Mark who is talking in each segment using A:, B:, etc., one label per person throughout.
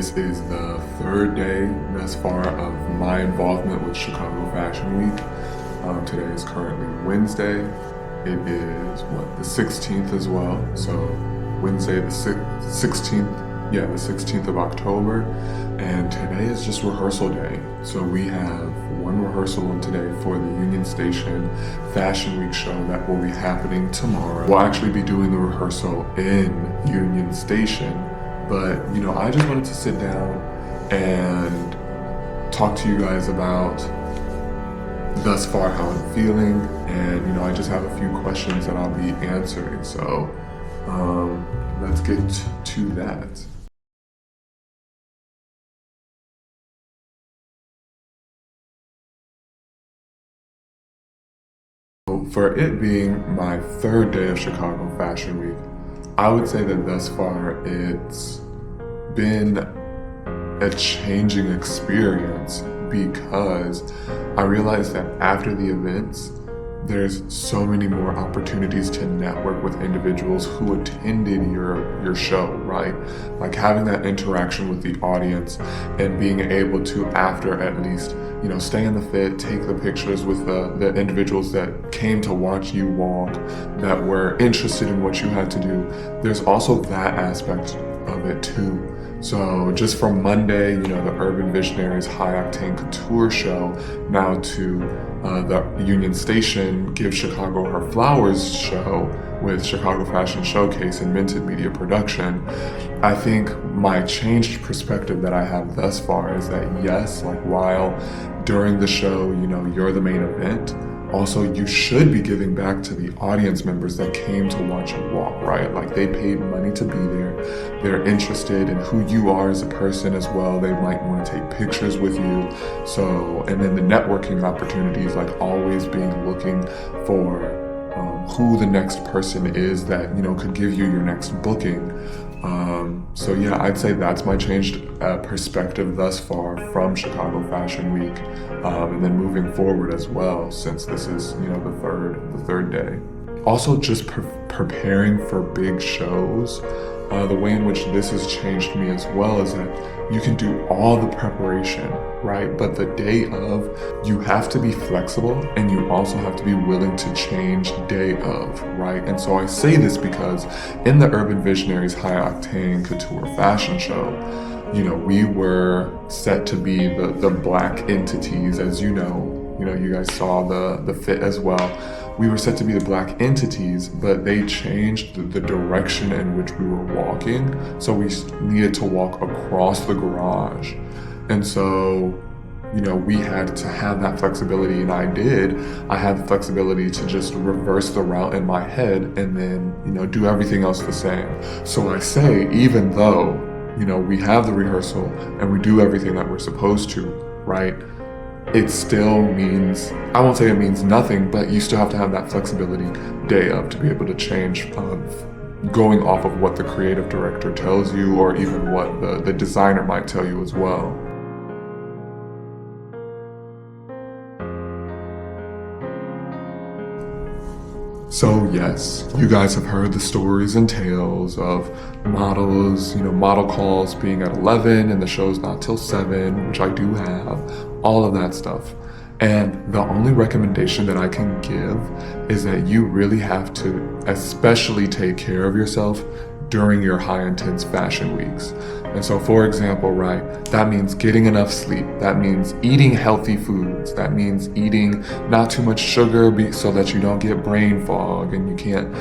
A: This is the third day thus far of my involvement with Chicago Fashion Week. Today is currently Wednesday. It is, the 16th as well. So Wednesday the 16th, the 16th of October. And today is just rehearsal day. So we have one rehearsal today for the Union Station Fashion Week show that will be happening tomorrow. We'll actually be doing the rehearsal in Union Station. But, I just wanted to sit down and talk to you guys about thus far how I'm feeling. And, I just have a few questions that I'll be answering. So let's get to that. For it being my third day of Chicago Fashion Week, I would say that thus far it's been a changing experience because I realized that after the events, there's so many more opportunities to network with individuals who attended your show, right? Like having that interaction with the audience and being able to, after at least, stay in the fit, take the pictures with the individuals that came to watch you walk, that were interested in what you had to do. There's also that aspect of it too. So just from Monday, the Urban Visionaries High Octane Couture show, now to the Union Station Give Chicago Her Flowers show with Chicago Fashion Showcase and Minted Media Production, I think my changed perspective that I have thus far is that yes, like while during the show, you're the main event, also you should be giving back to the audience members that came to watch you walk, right? Like they paid money to be there. They're interested in who you are as a person as well. They might want to take pictures with you. So, and then the networking opportunities, like always being looking for who the next person is that, could give you your next booking. So yeah, I'd say that's my changed perspective thus far from Chicago Fashion Week, and then moving forward as well, since this is the third day. Also, just preparing for big shows. The way in which this has changed me as well is that you can do all the preparation, right? But the day of, you have to be flexible and you also have to be willing to change day of, right? And so I say this because in the Urban Visionaries High Octane Couture Fashion Show, we were set to be the black entities, as you guys saw the fit as well. We were set to be the black entities, but they changed the direction in which we were walking. So we needed to walk across the garage. And so, we had to have that flexibility, and I did. I had the flexibility to just reverse the route in my head and then, do everything else the same. So I say, even though, we have the rehearsal and we do everything that we're supposed to, right? It still means, I won't say it means nothing, but you still have to have that flexibility day of to be able to change, going off of what the creative director tells you or even what the designer might tell you as well. So yes, you guys have heard the stories and tales of models, model calls being at 11 and the show's not till 7, which I do have, all of that stuff. And the only recommendation that I can give is that you really have to especially take care of yourself during your high intense fashion weeks. And so, for example, right, that means getting enough sleep. That means eating healthy foods. That means eating not too much sugar so that you don't get brain fog and you can't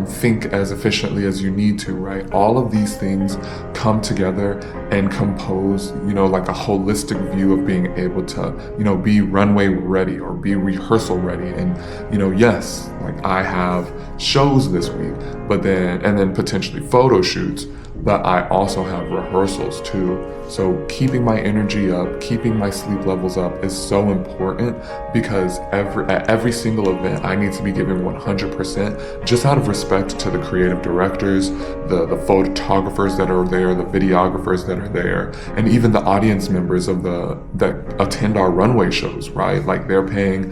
A: think as efficiently as you need to, right? All of these things come together and compose, like a holistic view of being able to, be runway ready or be rehearsal ready. And, yes, like I have shows this week, and then potentially photo shoots, but I also have rehearsals too. So keeping my energy up, keeping my sleep levels up is so important because at every single event, I need to be giving 100% just out of respect to the creative directors, the photographers that are there, the videographers that are there, and even the audience members that attend our runway shows, right? Like they're paying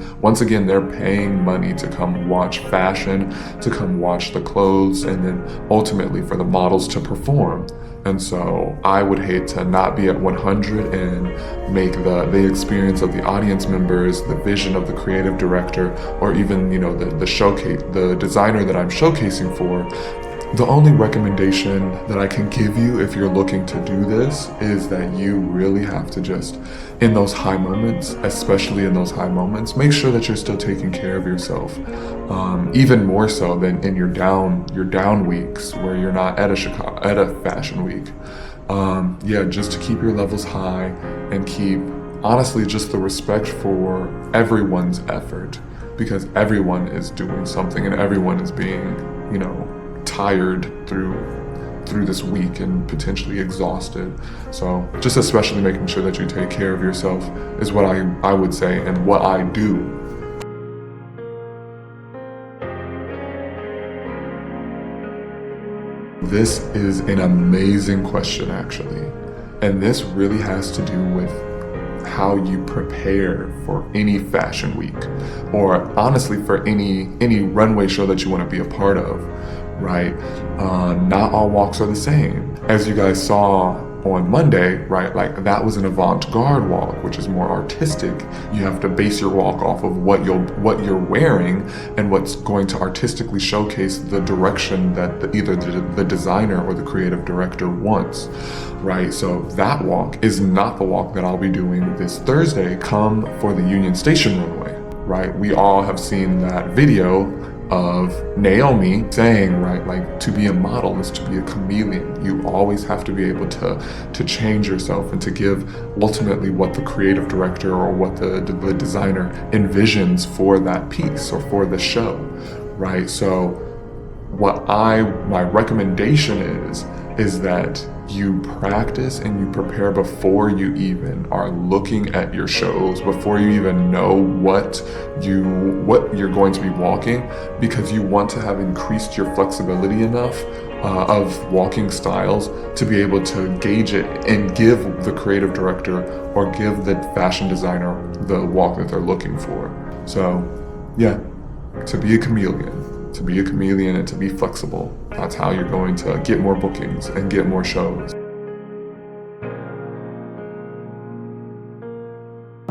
A: money to come watch fashion, to come watch the clothes, and then ultimately for the models to perform. And so I would hate to not be at 100 and make the experience of the audience members, the vision of the creative director, or even, you know, the showcase, the designer that I'm showcasing for. The only recommendation that I can give you if you're looking to do this is that you really have to just, in those high moments, especially in those high moments, make sure that you're still taking care of yourself. Even more so than in your down weeks where you're not at a fashion week. Yeah, just to keep your levels high and keep, honestly, just the respect for everyone's effort, because everyone is doing something and everyone is being, you know, tired through this week and potentially exhausted. So just especially making sure that you take care of yourself is what I would say, and what I do. This is an amazing question, actually. And this really has to do with how you prepare for any fashion week, or honestly for any runway show that you want to be a part of, right? Not all walks are the same. As you guys saw on Monday, right, like that was an avant-garde walk, which is more artistic. You have to base your walk off of what you're wearing and what's going to artistically showcase the direction that either the designer or the creative director wants, right? So that walk is not the walk that I'll be doing this Thursday. Come for the Union Station runway, right? We all have seen that video of Naomi saying, right, like to be a model is to be a chameleon. You always have to be able to change yourself and to give ultimately what the creative director or what the designer envisions for that piece or for the show, right? So my recommendation is that you practice and you prepare before you even are looking at your shows, before you even know what you're going to be walking, because you want to have increased your flexibility enough of walking styles to be able to gauge it and give the creative director or give the fashion designer the walk that they're looking for. So yeah, to be a chameleon and to be flexible. That's how you're going to get more bookings and get more shows.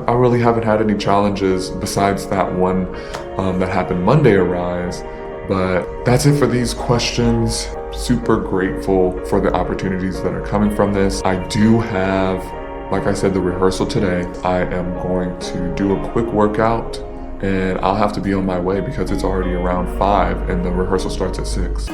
A: I really haven't had any challenges besides that one that happened Monday arise, but that's it for these questions. Super grateful for the opportunities that are coming from this. I do have, like I said, the rehearsal today. I am going to do a quick workout, and I'll have to be on my way because it's already around 5 and the rehearsal starts at 6.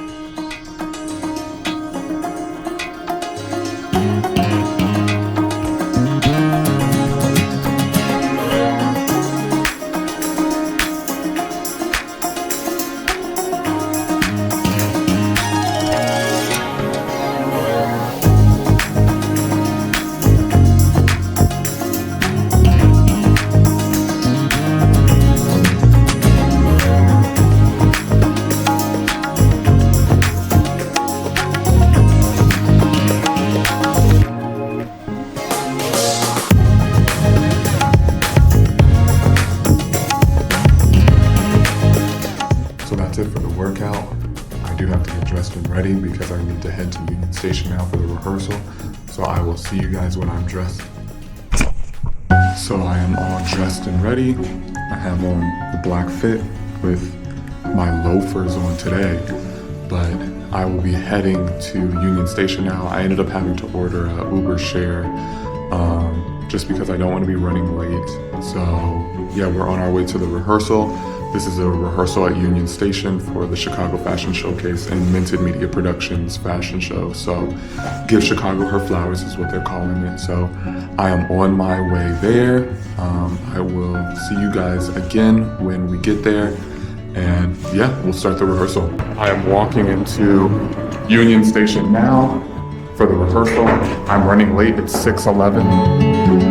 A: For the workout. I do have to get dressed and ready because I need to head to Union Station now for the rehearsal. So I will see you guys when I'm dressed. So I am all dressed and ready. I have on the black fit with my loafers on today, but I will be heading to Union Station now. I ended up having to order a Uber share just because I don't want to be running late. So yeah, we're on our way to the rehearsal. This is a rehearsal at Union Station for the Chicago Fashion Showcase and Minted Media Productions fashion show. So Give Chicago Her Flowers is what they're calling it. So I am on my way there. I will see you guys again when we get there. And yeah, we'll start the rehearsal. I am walking into Union Station now for the rehearsal. I'm running late, it's 6:11.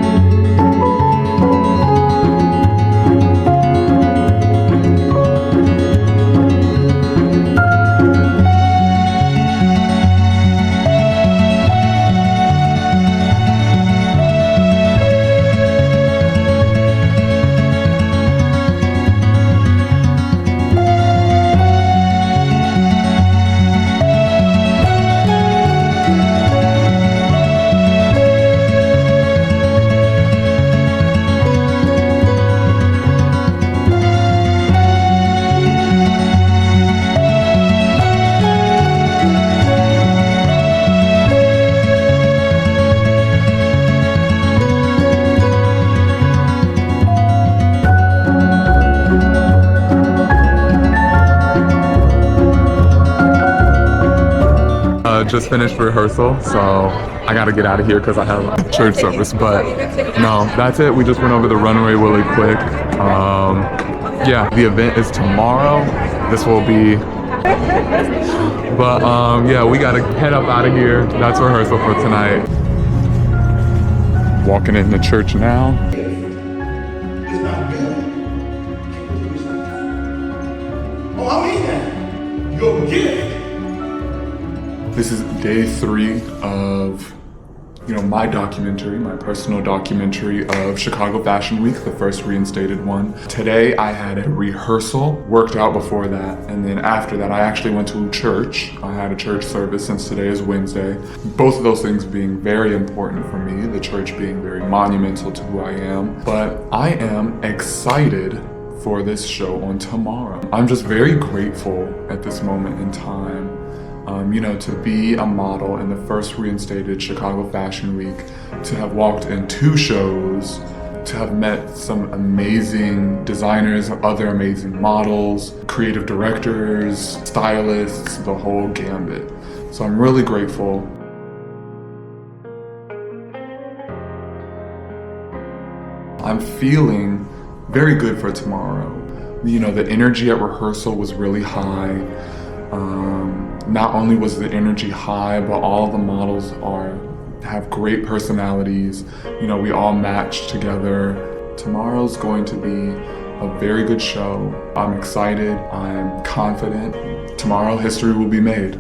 A: just finished rehearsal, so I gotta get out of here because I have a church service. But no, that's it. We just went over the runway really quick. Yeah, the event is tomorrow. This will be, but yeah, we gotta head up out of here. That's rehearsal for tonight. Walking into church now.
B: It's not good. Oh, I mean that. Your gift.
A: This is day 3 of, my documentary, my personal documentary of Chicago Fashion Week, the first reinstated one. Today I had a rehearsal, worked out before that, and then after that I actually went to church. I had a church service since today is Wednesday. Both of those things being very important for me, the church being very monumental to who I am. But I am excited for this show on tomorrow. I'm just very grateful at this moment in time. To be a model in the first reinstated Chicago Fashion Week, to have walked in 2 shows, to have met some amazing designers, other amazing models, creative directors, stylists, the whole gambit. So I'm really grateful. I'm feeling very good for tomorrow. The energy at rehearsal was really high. Not only was the energy high, but all the models have great personalities. We all match together. Tomorrow's going to be a very good show. I'm excited, I'm confident. Tomorrow, history will be made.